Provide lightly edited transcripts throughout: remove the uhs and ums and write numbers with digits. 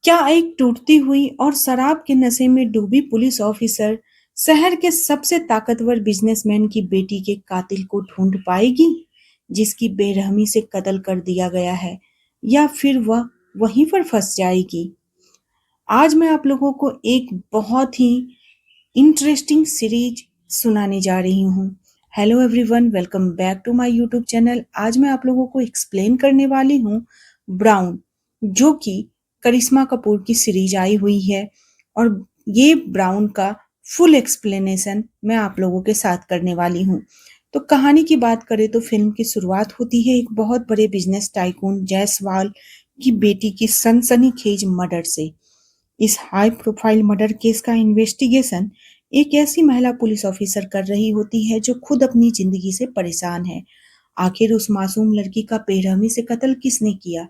क्या एक टूटती हुई और शराब के नशे में डूबी पुलिस ऑफिसर शहर के सबसे ताकतवर बिजनेसमैन की बेटी के कातिल को ढूंढ पाएगी, जिसकी बेरहमी से कत्ल कर दिया गया है, या फिर वह वहीं पर फंस जाएगी? आज मैं आप लोगों को एक बहुत ही इंटरेस्टिंग सीरीज सुनाने जा रही हूँ। Hello everyone, welcome back to my YouTube channel. आज मैं आप लोगों को एक्सप्लेन करने वाली हूँ ब्राउन, जो कि करिश्मा कपूर की सीरीज आई हुई है। और ये ब्राउन का फुल एक्सप्लेनेशन मैं आप लोगों के साथ करने वाली हूँ। तो कहानी की बात करें तो फिल्म की शुरुआत होती है एक बहुत बड़े बिजनेस टाइकून जायसवाल की बेटी की सनसनीखेज मर्डर से। इस हाई प्रोफाइल मर्डर केस का इन्वेस्टिगेशन एक ऐसी महिला पुलिस ऑफिसर कर रही होती है जो खुद अपनी जिंदगी से परेशान है। आखिर उस मासूम लड़की का बेरहमी से कत्ल किसने किया?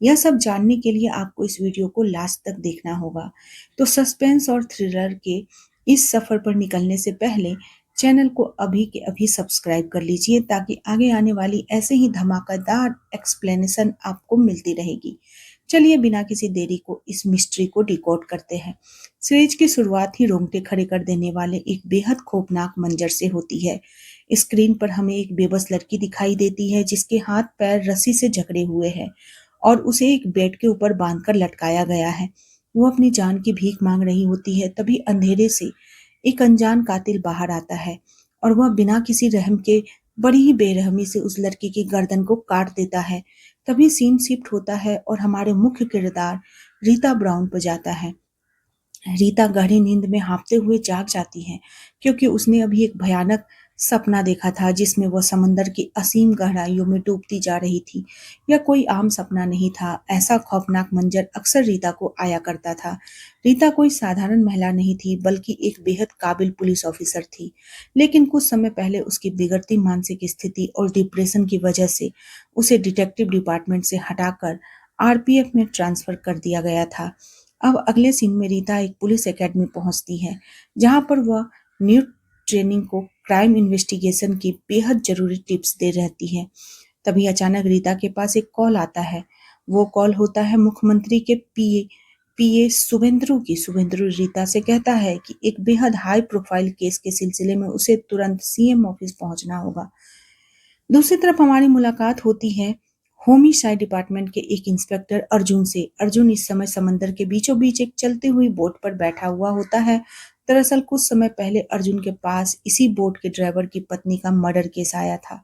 यह सब जानने के लिए आपको इस वीडियो को लास्ट तक देखना होगा। तो सस्पेंस और थ्रिलर के इस सफर पर निकलने से पहले चैनल को अभी के अभी सब्सक्राइब कर लीजिए, ताकि आगे आने वाली ऐसे ही धमाकेदार एक्सप्लेनेशन आपको मिलती रहेगी। चलिए बिना किसी देरी को इस मिस्ट्री को डिकोड करते हैं। सीरीज की शुरुआत ही रोंगटे खड़े कर देने वाले एक बेहद खौफनाक मंजर से होती है। स्क्रीन पर हमें एक बेबस लड़की दिखाई देती है जिसके हाथ पैर रस्सी से जकड़े हुए हैं और उसे एक बेड के ऊपर बांधकर लटकाया गया है। वो अपनी जान की भीख मांग रही होती है, तभी अंधेरे से एक अनजान कातिल बाहर आता है और वह बिना किसी रहम के बड़ी ही बेरहमी से उस लड़की की गर्दन को काट देता है। तभी सीन शिफ्ट होता है और हमारे मुख्य किरदार रीता ब्राउन पर जाता है। रीता गहरी नींद में हाँफते हुए जाग जाती है, क्योंकि उसने अभी एक भयानक सपना देखा था जिसमें वह समंदर की असीम गहराइयों में डूबती जा रही थी। यह कोई आम सपना नहीं था। ऐसा खौफनाक मंजर अक्सर रीता को आया करता था। रीता कोई साधारण महिला नहीं थी, बल्कि एक बेहद काबिल पुलिस ऑफिसर थी। लेकिन कुछ समय पहले उसकी बिगड़ती मानसिक स्थिति और डिप्रेशन की वजह से उसे डिटेक्टिव डिपार्टमेंट से हटाकर आरपीएफ में ट्रांसफर कर दिया गया था। अब अगले सीन में रीता एक पुलिस एकेडमी पहुंचती है, जहां पर वह न्यू ट्रेनिंग को क्राइम इन्वेस्टिगेशन की बेहद जरूरी टिप्स दे रहती है। तभी अचानक रीता के पास एक कॉल आता है। वो कॉल होता है मुख्यमंत्री के पीए पीए शुभेंद्रु की। शुभेंद्रु रीता से कहता है कि एक बेहद हाई प्रोफाइल केस के सिलसिले में उसे तुरंत सीएम ऑफिस पहुंचना होगा। दूसरी तरफ हमारी मुलाकात होती है होमिसाइड डिपार्टमेंट के एक इंस्पेक्टर अर्जुन से। अर्जुन इस समय समंदर के बीचों बीच एक चलती हुई बोट पर बैठा हुआ होता है। दरअसल कुछ समय पहले अर्जुन के पास इसी बोट के ड्राइवर की पत्नी का मर्डर केस आया था।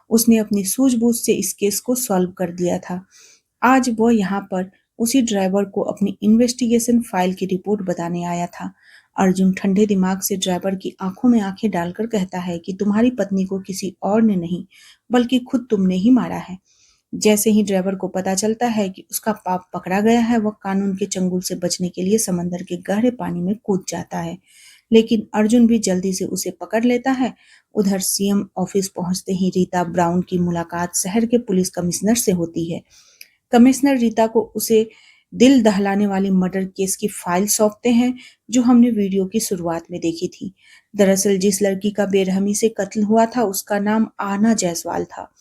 उसने अपनी सूझबूझ से इस केस को सॉल्व कर दिया था। आज वो यहाँ पर उसी ड्राइवर को अपनी इन्वेस्टिगेशन फाइल की रिपोर्ट बताने आया था। अर्जुन ठंडे दिमाग से ड्राइवर की आंखों में आंखें डालकर कहता है कि तुम्हारी पत्नी को किसी और ने नहीं, बल्कि खुद तुमने ही मारा है। जैसे ही ड्राइवर को पता चलता है कि उसका पाप पकड़ा गया है, वह कानून के चंगुल से बचने के लिए समंदर के गहरे पानी में कूद जाता है। लेकिन अर्जुन भी जल्दी से उसे पकड़ लेता है। उधर सीएम ऑफिस पहुंचते ही रीता ब्राउन की मुलाकात शहर के पुलिस कमिश्नर से होती है। कमिश्नर रीता को उसे दिल दहलाने वाली मर्डर केस की फाइल सौंपते हैं, जो हमने वीडियो की शुरुआत में देखी थी। दरअसल जिस लड़की का बेरहमी से कत्ल हुआ था उसका नाम आहना जायसवाल था।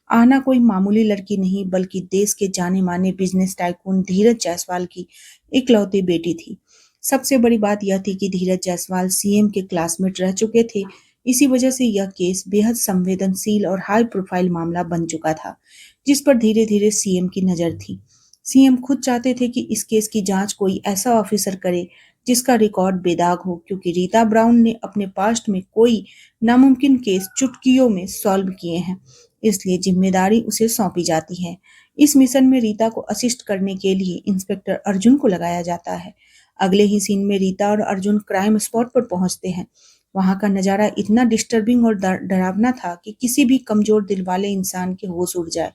आहना कोई मामूली लड़की नहीं, बल्कि देश के जाने माने बिजनेस टाइकून धीरज जायसवाल की इकलौती बेटी थी। सबसे बड़ी बात यह थी कि धीरज जायसवाल सीएम के क्लासमेट रह चुके थे। इसी वजह से यह केस बेहद संवेदनशील और हाई प्रोफाइल मामला बन चुका था, जिस पर धीरे धीरे सीएम की नजर थी। सीएम खुद चाहते थे कि इस केस की जांच कोई ऐसा ऑफिसर करे जिसका रिकॉर्ड बेदाग हो, क्योंकि रीता ब्राउन ने अपने पास्ट में कोई नामुमकिन केस चुटकियों में सॉल्व किए हैं। इसलिए जिम्मेदारी उसे सौंपी जाती है। इस मिशन में रीता को असिस्ट करने के लिए इंस्पेक्टर अर्जुन को लगाया जाता है। अगले ही सीन में रीता और अर्जुन क्राइम स्पॉट पर पहुंचते हैं। वहां का नजारा इतना डिस्टर्बिंग और डरावना था कि किसी भी कमजोर दिल वाले इंसान के होश उड़ जाए।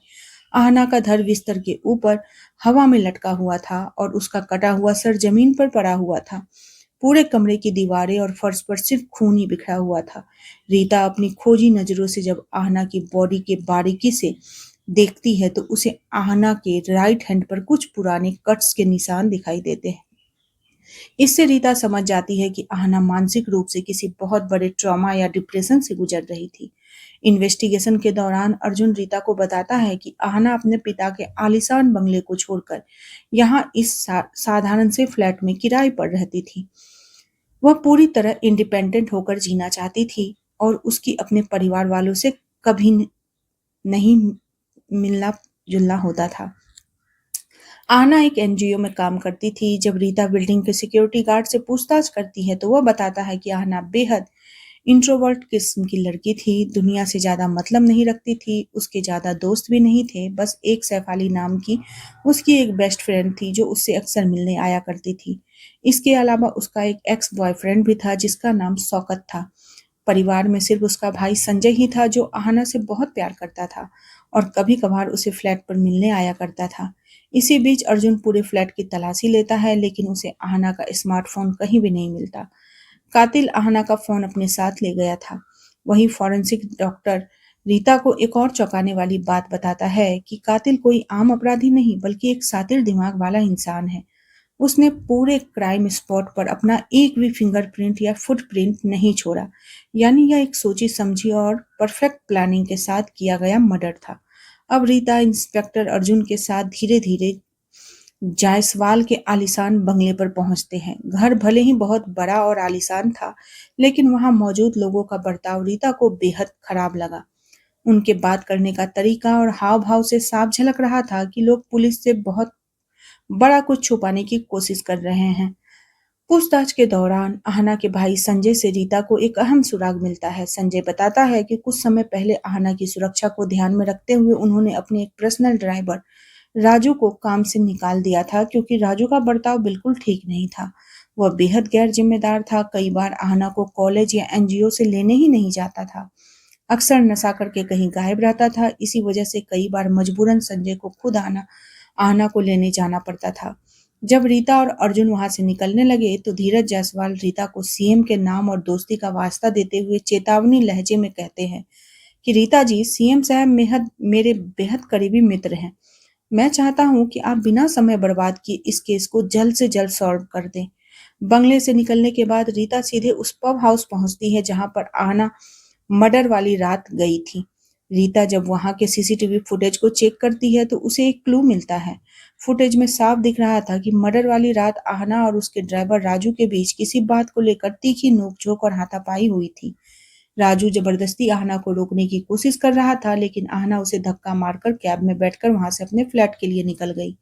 आहना का धर बिस्तर के ऊपर हवा में लटका हुआ था और उसका कटा हुआ सर जमीन पर पड़ा हुआ था। पूरे कमरे की दीवारें और फर्श पर सिर्फ खून ही बिखरा हुआ था। रीता अपनी खोजी नजरों से जब आहना की बॉडी के बारीकी से देखती है तो उसे आहना के राइट हैंड पर कुछ पुराने कट्स के निशान दिखाई देते हैं। इससे रीता समझ जाती है कि आहना मानसिक रूप से किसी बहुत बड़े ट्रॉमा या डिप्रेशन से गुजर रही थी। इन्वेस्टिगेशन के दौरान अर्जुन रीता को बताता है कि आहना अपने पिता के आलीशान बंगले को छोड़कर यहाँ इस साधारण से फ्लैट में किराए पर रहती थी। वह पूरी तरह इंडिपेंडेंट होकर जीना चाहती थी और उसकी अपने परिवार वालों से कभी नहीं मिलना जुलना होता था। आना एक एनजीओ में काम करती थी। जब रीता बिल्डिंग के सिक्योरिटी गार्ड से पूछताछ करती है तो वह बताता है कि आहना बेहद इंट्रोवर्ट किस्म की लड़की थी, दुनिया से ज्यादा मतलब नहीं रखती थी, उसके ज्यादा दोस्त भी नहीं थे, बस एक सैफाली नाम की उसकी एक बेस्ट फ्रेंड थी जो उससे अक्सर मिलने आया करती थी। इसके अलावा उसका एक एक्स बॉयफ्रेंड भी था जिसका नाम शौकत था। परिवार में सिर्फ उसका भाई संजय ही था जो आहना से बहुत प्यार करता था और कभी कभार उसे फ्लैट पर मिलने आया करता था। इसी बीच अर्जुन पूरे फ्लैट की तलाशी लेता है लेकिन उसे आहना का स्मार्टफोन कहीं भी नहीं मिलता। कातिल आहना का फोन अपने साथ ले गया था। वहीं फॉरेंसिक डॉक्टर रीता को एक और चौंकाने वाली बात बताता है कि कातिल कोई आम अपराधी नहीं बल्कि एक शातिर दिमाग वाला इंसान है। उसने पूरे क्राइम स्पॉट पर अपना एक भी फिंगरप्रिंट या फुटप्रिंट नहीं छोड़ा, यानी यह एक सोची समझी और परफेक्ट प्लानिंग के साथ किया गया मर्डर था। अब रीता इंस्पेक्टर अर्जुन के साथ धीरे धीरे जायसवाल के आलीशान बंगले पर पहुंचते हैं। घर भले ही बहुत बड़ा और आलीशान था, लेकिन वहां मौजूद लोगों का बर्ताव रीता को बेहद खराब लगा। उनके बात करने का तरीका और हाव भाव से साफ झलक रहा था कि लोग पुलिस से बहुत बड़ा कुछ छुपाने की कोशिश कर रहे हैं। पूछताछ के दौरान आहना के भाई संजय से रीता को एक अहम सुराग मिलता है। संजय बताता है कि कुछ समय पहले आहना की सुरक्षा को ध्यान में रखते हुए उन्होंने अपने एक पर्सनल ड्राइवर राजू को काम से निकाल दिया था क्योंकि राजू का बर्ताव बिल्कुल ठीक नहीं था। वह बेहद गैर जिम्मेदार था, कई बार आहना को कॉलेज या एनजीओ से लेने ही नहीं जाता था, अक्सर नशा करके कहीं गायब रहता था। इसी वजह से कई बार मजबूरन संजय को खुद आहना को लेने जाना पड़ता था। जब रीता और अर्जुन वहां से निकलने लगे तो धीरज जायसवाल रीता को सीएम के नाम और दोस्ती का वास्ता देते हुए चेतावनी लहजे में कहते हैं कि रीता जी, सीएम साहब मेरे बेहद करीबी मित्र हैं। मैं चाहता हूं कि आप बिना समय बर्बाद किए इस केस को जल्द से जल्द सॉल्व कर दें। बंगले से निकलने के बाद रीता सीधे उस पब हाउस पहुंचती है जहां पर आहना मर्डर वाली रात गई थी। रीता जब वहां के सीसीटीवी फुटेज को चेक करती है तो उसे एक क्लू मिलता है। फुटेज में साफ दिख रहा था कि मर्डर वाली रात आहना और उसके ड्राइवर राजू के बीच किसी बात को लेकर तीखी नोकझोंक और हाथापाई हुई थी। राजू जबरदस्ती आहना को रोकने की कोशिश कर रहा था लेकिन आहना उसे धक्का मारकर कैब में बैठकर वहां से अपने फ्लैट के लिए निकल गई।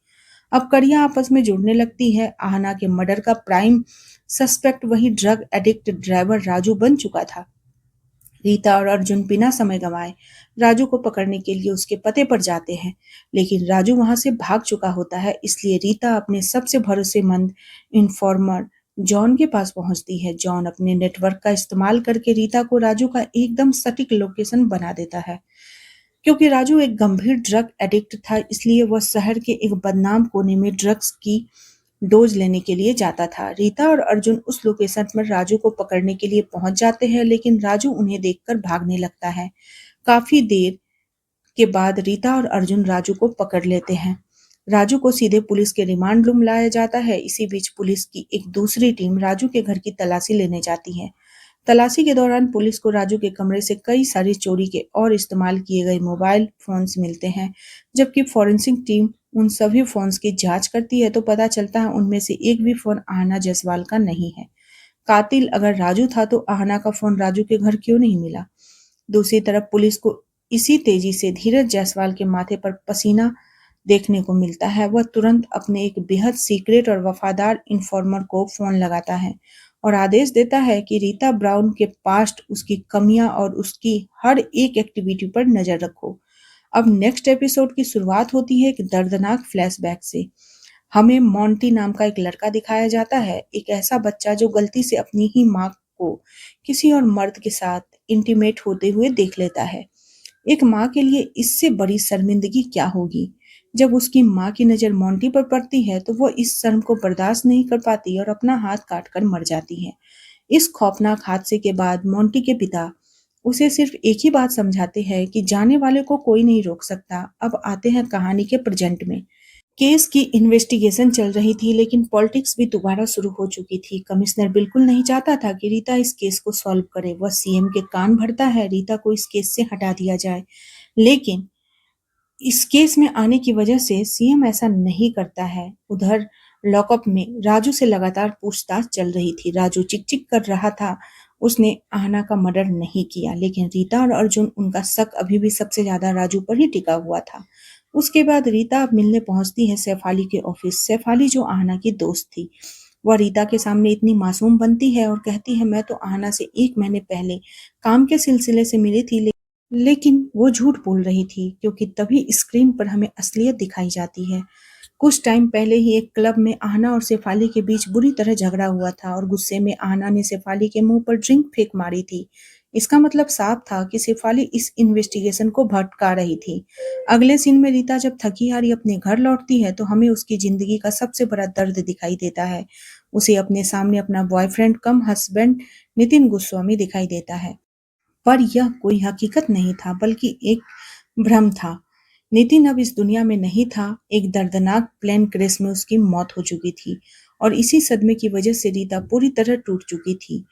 अब कड़ियां आपस में जुड़ने लगती है। आहना के मर्डर का प्राइम सस्पेक्ट वही ड्रग एडिक्ट ड्राइवर राजू बन चुका था। रीता और अर्जुन बिना समय गंवाए राजू को पकड़ने के लिए उसके पते पर जाते हैं, लेकिन राजू वहां से भाग चुका होता है। इसलिए रीता अपने सबसे भरोसेमंद इन्फॉर्मर जॉन के पास पहुंचती है। जॉन अपने नेटवर्क का इस्तेमाल करके रीता को राजू का एकदम सटीक लोकेशन बना देता है। क्योंकि राजू एक गंभीर ड्रग एडिक्ट था, इसलिए वह शहर के एक बदनाम कोने में ड्रग्स की डोज लेने के लिए जाता था। रीता और अर्जुन उस लोकेशन पर राजू को पकड़ने के लिए पहुंच जाते हैं, लेकिन राजू उन्हें देखकर भागने लगता है। काफी देर के बाद रीता और अर्जुन राजू को पकड़ लेते हैं। राजू को सीधे पुलिस के रिमांड रूम लाया जाता है। इसी बीच पुलिस की एक दूसरी टीम राजू के घर की तलाशी लेने जाती है। तलाशी के दौरान पुलिस को राजू के कमरे से कई सारी चोरी के और इस्तेमाल किए गए मोबाइल फोन्स मिलते हैं। जबकि फॉरेंसिक टीम उन सभी फोन्स की जांच करती है तो पता चलता है उनमें से एक भी फोन आहना जायसवाल का नहीं है। कातिल अगर राजू था तो आहना का फोन राजू के घर क्यों नहीं मिला? दूसरी तरफ पुलिस को इसी तेजी से धीरज जायसवाल के माथे पर पसीना देखने को मिलता है। वह तुरंत अपने एक बेहद सीक्रेट और वफादार इन्फॉर्मर को फोन लगाता है और आदेश देता है कि रीता ब्राउन के पास्ट, उसकी कमियां और उसकी हर एक एक्टिविटी पर नजर रखो। अब नेक्स्ट एपिसोड की शुरुआत होती है एक दर्दनाक फ्लैशबैक से। हमें मोंटी नाम का एक लड़का दिखाया जाता है, एक ऐसा बच्चा जो गलती से अपनी ही माँ को किसी और मर्द के साथ इंटीमेट होते हुए देख लेता है। एक माँ के लिए इससे बड़ी शर्मिंदगी क्या होगी? जब उसकी माँ की नजर मोंटी पर पड़ती है तो वो इस शर्म को बर्दाश्त नहीं कर पाती और अपना हाथ काट कर मर जाती है। इस खौफनाक हादसे के बाद मोंटी के पिता उसे सिर्फ एक ही बात समझाते हैं कि जाने वाले को कोई नहीं रोक सकता। अब आते हैं कहानी के प्रेजेंट में केस की इन्वेस्टिगेशन चल रही थी, लेकिन पॉलिटिक्स भी दोबारा शुरू हो चुकी थी। कमिश्नर बिल्कुल नहीं चाहता था कि रीता इस केस को सॉल्व करे। वह सीएम के कान भरता है, रीता को इस केस से हटा दिया जाए। लेकिन इस केस में आने की वजह से सीएम ऐसा नहीं करता है। उधर लॉकअप में राजू से लगातार पूछताछ चल रही थी। राजू चिक-चिक कर रहा था। उसने आहना का मर्डर नहीं किया, लेकिन रीता और अर्जुन, उनका शक अभी भी सबसे ज्यादा राजू पर ही टिका हुआ था। उसके बाद रीता मिलने पहुंचती है शेफाली के ऑफिस। शेफाली जो आहना की दोस्त थी, वह रीता के सामने इतनी मासूम बनती है और कहती है, मैं तो आहना से 1 महीने पहले काम के सिलसिले से मिली थी, लेकिन वो झूठ बोल रही थी, क्योंकि तभी स्क्रीन पर हमें असलियत दिखाई जाती है। कुछ टाइम पहले ही एक क्लब में आहना और शेफाली के बीच बुरी तरह झगड़ा हुआ था और गुस्से में आहना ने शेफाली के मुंह पर ड्रिंक फेंक मारी थी। इसका मतलब साफ था कि शेफाली इस इन्वेस्टिगेशन को भटका रही थी। अगले सीन में रीता जब थकी हारी अपने घर लौटती है तो हमें उसकी जिंदगी का सबसे बड़ा दर्द दिखाई देता है। उसे अपने सामने अपना बॉयफ्रेंड कम हस्बैंड नितिन गोस्वामी दिखाई देता है। पर यह कोई हकीकत नहीं था, बल्कि एक भ्रम था। नितिन अब इस दुनिया में नहीं था। एक दर्दनाक प्लेन क्रैश में उसकी मौत हो चुकी थी और इसी सदमे की वजह से रीता पूरी तरह टूट चुकी थी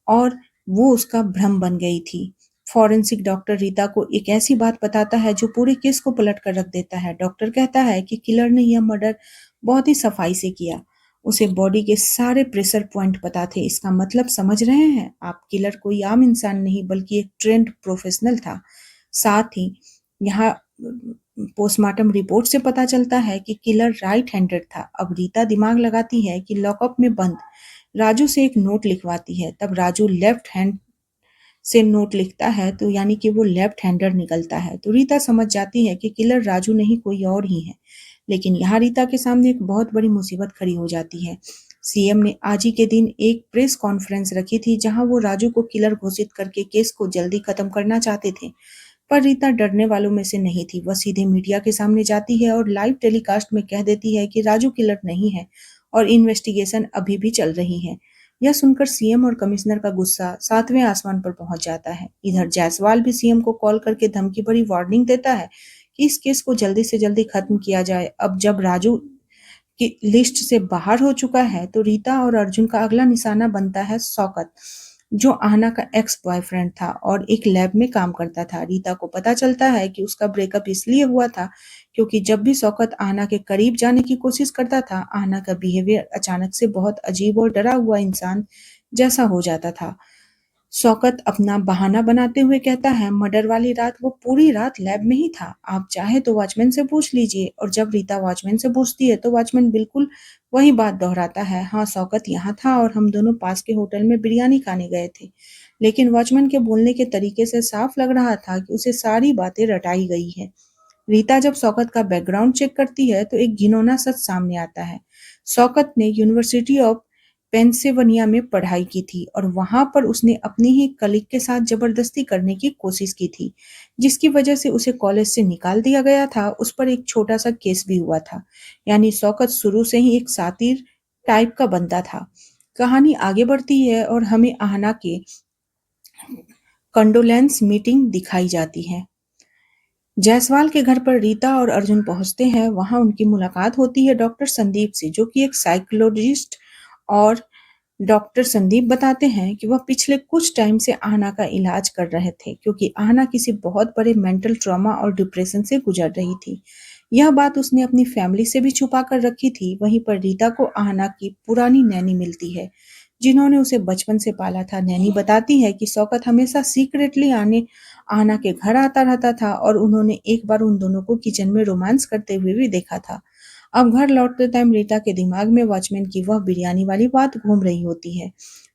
और वो उसका भ्रम बन गई थी। फॉरेंसिक डॉक्टर रीता को एक ऐसी बात बताता है जो पूरे केस को पलट कर रख देता है। डॉक्टर कहता है कि किलर ने यह मर्डर बहुत ही सफाई से किया। उसे बॉडी के सारे प्रेशर पॉइंट पता थे। इसका मतलब समझ रहे हैं आप? किलर कोई आम इंसान नहीं, बल्कि एक ट्रेंड प्रोफेशनल था। साथ ही यहाँ पोस्टमार्टम रिपोर्ट से पता चलता है कि किलर राइट हैंडेड था। अब रीता दिमाग लगाती है कि लॉकअप में बंद राजू से एक नोट लिखवाती है। तब राजू लेफ्ट हैंड से नोट लिखता है, तो यानी कि वो लेफ्ट हैंडर निकलता है। तो रीता समझ जाती है कि किलर राजू नहीं, कोई और ही है। लेकिन यहाँ रीता के सामने एक बहुत बड़ी मुसीबत खड़ी हो जाती है। सीएम ने आज ही के दिन एक प्रेस कॉन्फ्रेंस रखी थी, जहां वो राजू को किलर घोषित करके केस को जल्दी खत्म करना चाहते थे। पर रीता डरने वालों में से नहीं थी। वह सीधे मीडिया के सामने जाती है और लाइव टेलीकास्ट में कह देती है कि राजू किलर नहीं है और इन्वेस्टिगेशन अभी भी चल रही है। यह सुनकर सीएम और कमिश्नर का गुस्सा 7वें आसमान पर पहुंच जाता है। इधर जायसवाल भी सीएम को कॉल करके धमकी भरी वार्निंग देता है कि इस केस को जल्दी से जल्दी खत्म किया जाए। अब जब राजू की लिस्ट से बाहर हो चुका है, तो रीता और अर्जुन का अगला निशाना बनता है शौकत, जो आहना का एक्स बॉयफ्रेंड था और एक लैब में काम करता था। रीता को पता चलता है कि उसका ब्रेकअप इसलिए हुआ था क्योंकि जब भी शौकत आहना के करीब जाने की कोशिश करता था, आहना का बिहेवियर अचानक से बहुत अजीब और डरा हुआ इंसान जैसा हो जाता था। शौकत अपना बहाना बनाते हुए कहता है, मर्डर वाली रात वो पूरी रात लैब में ही था, आप चाहे तो वॉचमैन से पूछ लीजिए। और जब रीता वॉचमैन से पूछती है तो वॉचमैन बिल्कुल वही बात दोहराता है, हाँ शौकत यहाँ था और हम दोनों पास के होटल में बिरयानी खाने गए थे। लेकिन वॉचमैन के बोलने के तरीके से साफ लग रहा था कि उसे सारी बातें रटाई गई है। रीता जब शौकत का बैकग्राउंड चेक करती है तो एक घिनौना सच सामने आता है। शौकत ने यूनिवर्सिटी ऑफ पेंसिल्वेनिया में पढ़ाई की थी और वहां पर उसने अपनी ही कलीग के साथ जबरदस्ती करने की कोशिश की थी, जिसकी वजह से उसे कॉलेज से निकाल दिया गया था। उस पर एक छोटा सा केस भी हुआ था। यानी शौकत शुरू से ही एक सातिर टाइप का बंदा था। कहानी आगे बढ़ती है और हमें आहना के कंडोलेंस मीटिंग दिखाई जाती है। जायसवाल के घर पर रीता और अर्जुन पहुंचते हैं। वहां उनकी मुलाकात होती है डॉक्टर संदीप से, जो कि एक साइकोलॉजिस्ट। और डॉक्टर संदीप बताते हैं कि वह पिछले कुछ टाइम से आहना का इलाज कर रहे थे, क्योंकि आहना किसी बहुत बड़े मेंटल ट्रॉमा और डिप्रेशन से गुजर रही थी। यह बात उसने अपनी फैमिली से भी छुपा कर रखी थी। वहीं पर रीता को आहना की पुरानी नैनी मिलती है, जिन्होंने उसे बचपन से पाला था। नैनी बताती है कि शौकत हमेशा सीक्रेटली आने आहना के घर आता रहता था और उन्होंने एक बार उन दोनों को किचन में रोमांस करते हुए भी देखा था। अब घर लौटते टाइम रीता के दिमाग में वॉचमैन की वह बिरयानी वाली बात घूम रही होती है।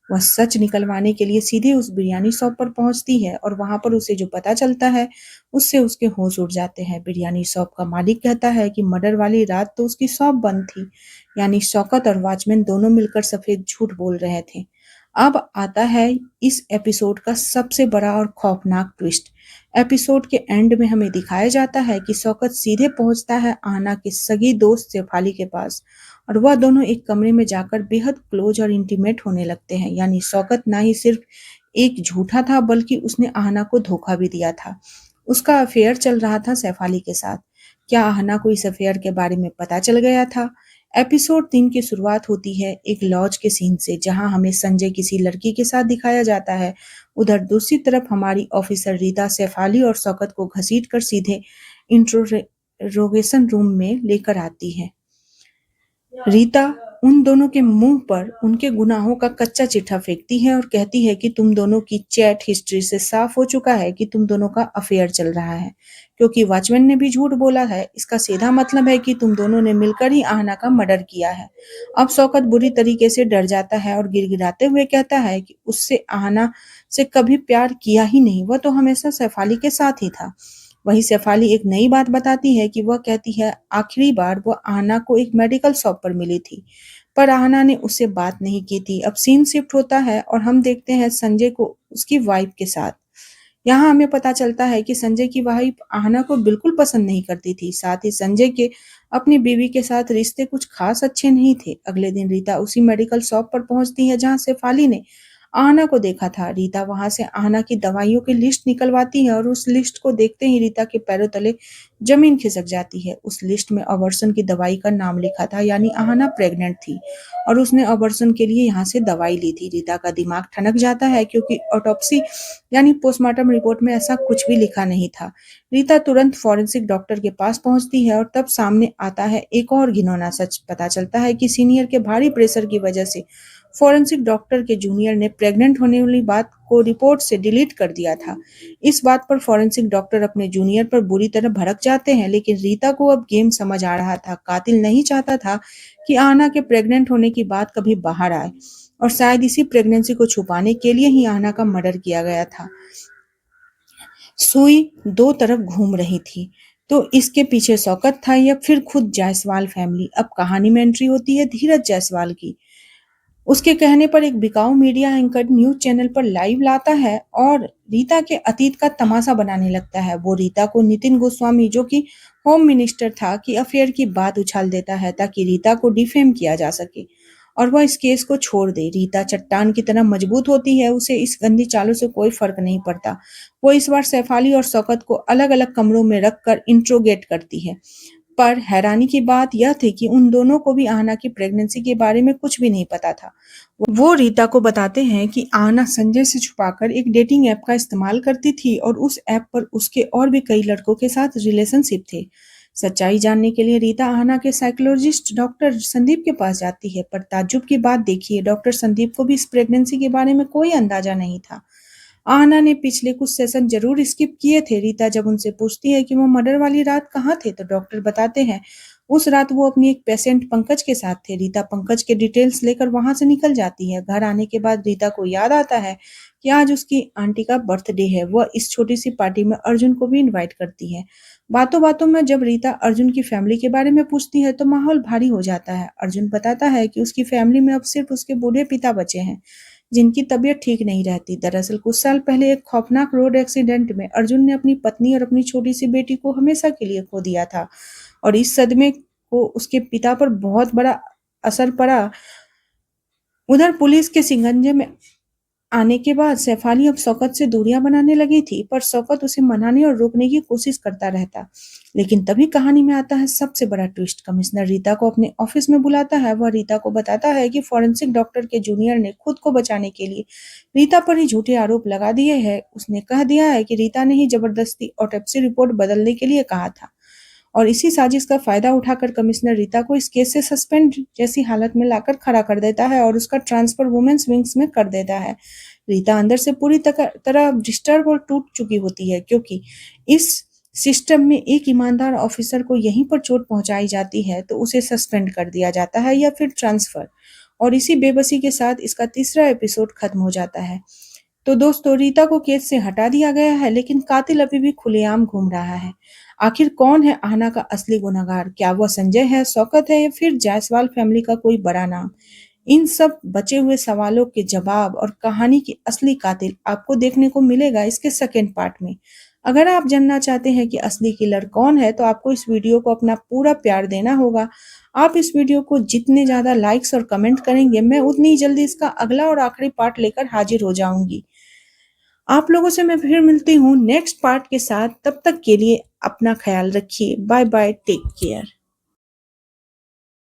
वह सच निकलवाने के लिए सीधे उस बिरयानी शॉप पर पहुंचती है और वहां पर उसे जो पता चलता है, उससे उसके होश उड़ जाते हैं। बिरयानी शॉप का मालिक कहता है कि मर्डर वाली रात तो उसकी शॉप बंद थी। यानी शौकत और वॉचमैन दोनों मिलकर सफेद झूठ बोल रहे थे। अब आता है इस एपिसोड का सबसे बड़ा और खौफनाक ट्विस्ट। एपिसोड के एंड में हमें दिखाया जाता है कि शौकत सीधे पहुंचता है आना की सगी दोस्त शेफाली के पास और वह दोनों एक कमरे में जाकर बेहद क्लोज और इंटीमेट होने लगते हैं। यानी शौकत ना ही सिर्फ एक झूठा था, बल्कि उसने आहना को धोखा भी दिया था। उसका अफेयर चल रहा था शेफाली के साथ। क्या आहना को इस अफेयर के बारे में पता चल गया था? एपिसोड 3 की शुरुआत होती है एक लॉज के सीन से, जहां हमें संजय किसी लड़की के साथ दिखाया जाता है। उधर दूसरी तरफ हमारी ऑफिसर रीता शेफाली और शौकत को घसीट कर सीधे इंट्रोरोगेशन रूम में लेकर आती है। रीता उन दोनों के मुंह पर उनके गुनाहों का कच्चा चिट्ठा फेंकती है और कहती है कि तुम दोनों की चैट हिस्ट्री से साफ हो चुका है कि तुम दोनों का अफेयर चल रहा है, क्योंकि वॉचमैन ने भी झूठ बोला है। इसका सीधा मतलब है कि तुम दोनों ने मिलकर ही आहना का मर्डर किया है। अब शौकत बुरी तरीके से डर जाता है और गिड़गिड़ाते हुए कहता है कि उससे आहना से कभी प्यार किया ही नहीं, वह तो हमेशा शेफाली के साथ ही था। वहीं शेफाली एक नई बात बताती है कि वह कहती है आखिरी बार वह आहना को एक मेडिकल शॉप पर मिली थी, पर आहना ने उससे बात नहीं की थी। अब सीन शिफ्ट होता है और हम देखते हैं संजय को उसकी वाइफ के साथ। यहाँ हमें पता चलता है कि संजय की वाइफ आहना को बिल्कुल पसंद नहीं करती थी। साथ ही संजय के अपनी बीवी के साथ रिश्ते कुछ खास अच्छे नहीं थे। अगले दिन रीता उसी मेडिकल शॉप पर पहुंचती है जहां शेफाली ने आहना को देखा था। रीता वहां से आहना की दवाइयों की लिस्ट निकलवाती है और उस लिस्ट को देखते ही रीता के पैरों तले जमीन खिसक जाती है। उस लिस्ट में अबॉर्शन की दवाई का नाम लिखा था, यानी आहना प्रेग्नेंट थी और उसने अबॉर्शन के लिए यहाँ से दवाई ली थी। रीता का दिमाग ठनक जाता है क्योंकि ऑटोप्सी यानी पोस्टमार्टम रिपोर्ट में ऐसा कुछ भी लिखा नहीं था। रीता तुरंत फॉरेंसिक डॉक्टर के पास पहुंचती है और तब सामने आता है एक और घिनौना सच। पता चलता है कि सीनियर के भारी प्रेशर की वजह से फॉरेंसिक डॉक्टर के जूनियर ने प्रेग्नेंट होने वाली बात को रिपोर्ट से डिलीट कर दिया था। इस बात पर फॉरेंसिक डॉक्टर अपने जूनियर पर बुरी तरह भड़क जाते हैं, लेकिन रीता को अब गेम समझ आ रहा था। कातिल नहीं चाहता था कि आहना के प्रेग्नेंट होने की बात कभी बाहर आए और शायद इसी प्रेगनेंसी को छुपाने के लिए ही आहना का मर्डर किया गया था। सुई दो तरफ घूम रही थी, तो इसके पीछे शौकत था या फिर खुद जायसवाल फैमिली। अब कहानी में एंट्री होती है धीरज जायसवाल की। उसके कहने पर एक बिकाऊ मीडिया एंकर न्यूज चैनल पर लाइव लाता है और रीता के अतीत का तमाशा बनाने लगता है। वो रीता को नितिन गोस्वामी, जो कि होम मिनिस्टर था, की अफेयर की बात उछाल देता है ताकि रीता को डिफेम किया जा सके और वह इस केस को छोड़ दे। रीता चट्टान की तरह मजबूत होती है, उसे इस गंदी चालों से कोई फर्क नहीं पड़ता। वो इस बार शेफाली और शौकत को अलग अलग कमरों में रखकर इंट्रोगेट करती है, पर हैरानी की बात यह थी कि उन दोनों को भी आहना की प्रेगनेंसी के बारे में कुछ भी नहीं पता था। वो रीता को बताते हैं कि आहना संजय से छुपाकर एक डेटिंग ऐप का इस्तेमाल करती थी और उस ऐप पर उसके और भी कई लड़कों के साथ रिलेशनशिप थे। सच्चाई जानने के लिए रीता आहना के साइकोलॉजिस्ट डॉक्टर संदीप के पास जाती है, पर ताज्जुब की बात देखिए, डॉक्टर संदीप को भी इस प्रेगनेंसी के बारे में कोई अंदाजा नहीं था। आहना ने पिछले कुछ सेशन जरूर स्किप किए थे। रीता जब उनसे पूछती है कि वो मर्डर वाली रात कहाँ थे, तो डॉक्टर बताते हैं उस रात वो अपनी एक पेशेंट पंकज के साथ थे। रीता पंकज के डिटेल्स लेकर वहां से निकल जाती है। घर आने के बाद रीता को याद आता है कि आज उसकी आंटी का बर्थडे है। वह इस छोटी सी पार्टी में अर्जुन को भी इनवाइट करती है। बातों बातों में जब रीता अर्जुन की फैमिली के बारे में पूछती है तो माहौल भारी हो जाता है। अर्जुन बताता है कि उसकी फैमिली में अब सिर्फ उसके बूढ़े पिता बचे हैं, जिनकी तबीयत ठीक नहीं रहती। दरअसल कुछ साल पहले एक खौफनाक रोड एक्सीडेंट में अर्जुन ने अपनी पत्नी और अपनी छोटी सी बेटी को हमेशा के लिए खो दिया था और इस सदमे को उसके पिता पर बहुत बड़ा असर पड़ा। उधर पुलिस के शिकंजे में आने के बाद शेफाली अब शौकत से दूरियां बनाने लगी थी, पर शौकत उसे मनाने और रोकने की कोशिश करता रहता। लेकिन तभी कहानी में आता है सबसे बड़ा ट्विस्ट। कमिश्नर रीता को अपने ऑफिस में बुलाता है। वह रीता को बताता है कि फॉरेंसिक डॉक्टर के जूनियर ने खुद को बचाने के लिए रीता पर ही झूठे आरोप लगा दिए हैं। उसने कह दिया है कि रीता ने ही जबरदस्ती ऑटोप्सी रिपोर्ट बदलने के लिए कहा था और इसी साजिश का फायदा उठाकर कमिश्नर रीता को इस केस से सस्पेंड जैसी हालत में लाकर खड़ा कर देता है और उसका ट्रांसफर वुमेन्स विंग्स में कर देता है। रीता अंदर से पूरी तरह डिस्टर्ब और टूट चुकी होती है, क्योंकि इस सिस्टम में एक ईमानदार ऑफिसर को यहीं पर चोट पहुंचाई जाती है तो उसे सस्पेंड कर दिया जाता है या फिर ट्रांसफर, और इसी बेबसी के साथ इसका तीसरा एपिसोड खत्म हो जाता है। तो दोस्तों, रीता को केस से हटा दिया गया है, लेकिन कातिल अभी भी खुलेआम घूम रहा है। आखिर कौन है आहना का असली गुनहगार? क्या वह संजय है, शौकत है या फिर जायसवाल फैमिली का कोई बड़ा नाम? इन सब बचे हुए सवालों के जवाब और कहानी की असली कातिल आपको देखने को मिलेगा इसके सेकेंड पार्ट में। अगर आप जानना चाहते हैं कि असली किलर कौन है, तो आपको इस वीडियो को अपना पूरा प्यार देना होगा। आप इस वीडियो को जितने ज्यादा लाइक्स और कमेंट करेंगे, मैं उतनी ही जल्दी इसका अगला और आखिरी पार्ट लेकर हाजिर हो जाऊंगी। आप लोगों से मैं फिर मिलती हूँ नेक्स्ट पार्ट के साथ। तब तक के लिए अपना ख्याल रखिए। Bye bye, take care.